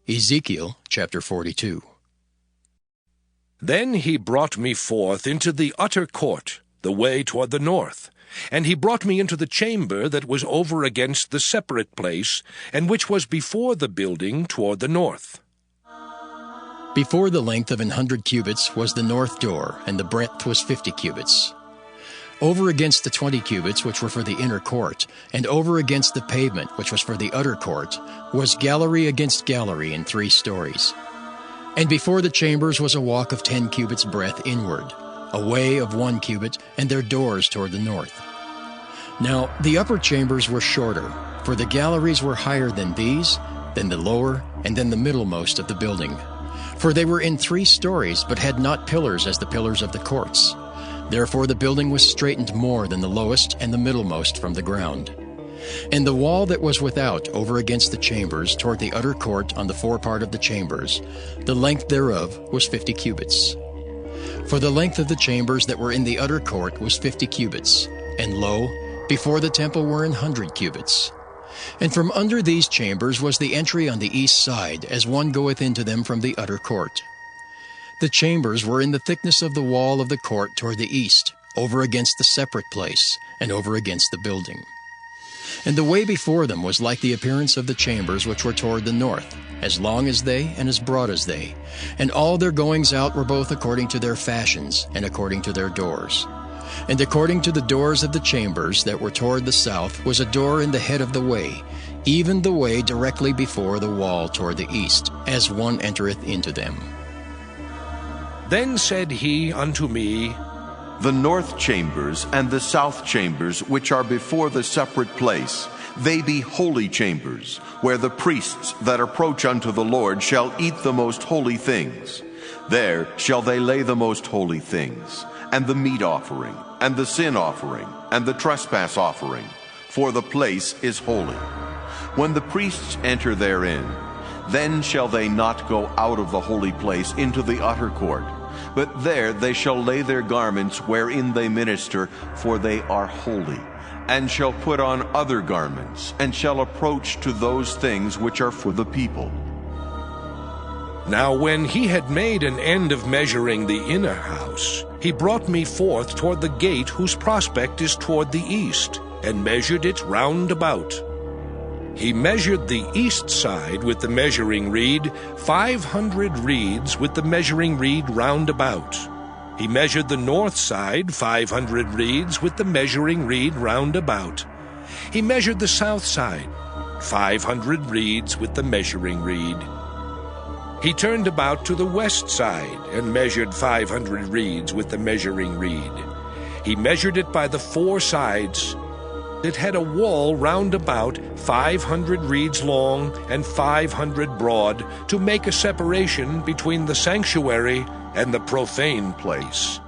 Ezekiel chapter 42. Then he brought me forth into the utter court, the way toward the north. And he brought me into the chamber that was over against the separate place, and which was before the building toward the north. Before the length of 100 cubits was the north door, and the breadth was 50 cubits. Over against the 20 cubits which were for the inner court, and over against the pavement which was for the utter court, was gallery against gallery in 3 stories. And before the chambers was a walk of 10 cubits breadth inward, a way of 1 cubit, and their doors toward the north. Now the upper chambers were shorter, for the galleries were higher than these, then the lower, and then the middlemost of the building. For they were in 3 stories, but had not pillars as the pillars of the courts. Therefore the building was straitened more than the lowest and the middlemost from the ground. And the wall that was without over against the chambers toward the utter court on the forepart of the chambers, the length thereof was 50 cubits. For the length of the chambers that were in the utter court was 50 cubits, and lo, before the temple were 100 cubits. And from under these chambers was the entry on the east side, as one goeth into them from the utter court. The chambers were in the thickness of the wall of the court toward the east, over against the separate place, and over against the building. And the way before them was like the appearance of the chambers which were toward the north, as long as they, and as broad as they. And all their goings out were both according to their fashions, and according to their doors. And according to the doors of the chambers that were toward the south was a door in the head of the way, even the way directly before the wall toward the east, as one entereth into them. Then said he unto me, The north chambers and the south chambers, which are before the separate place, they be holy chambers, where the priests that approach unto the Lord shall eat the most holy things. There shall they lay the most holy things, and the meat offering, and the sin offering, and the trespass offering, for the place is holy. When the priests enter therein, then shall they not go out of the holy place into the utter court, but there they shall lay their garments wherein they minister, for they are holy, and shall put on other garments, and shall approach to those things which are for the people. Now when he had made an end of measuring the inner house, he brought me forth toward the gate whose prospect is toward the east, and measured it round about. He measured the east side with the measuring reed, 500 reeds with the measuring reed round about. He measured the north side, 500 reeds with the measuring reed round about. He measured the south side, 500 reeds with the measuring reed. He turned about to the west side, and measured 500 reeds with the measuring reed. He measured it by the 4 sides. It had a wall round about, 500 reeds long and 500 broad, to make a separation between the sanctuary and the profane place.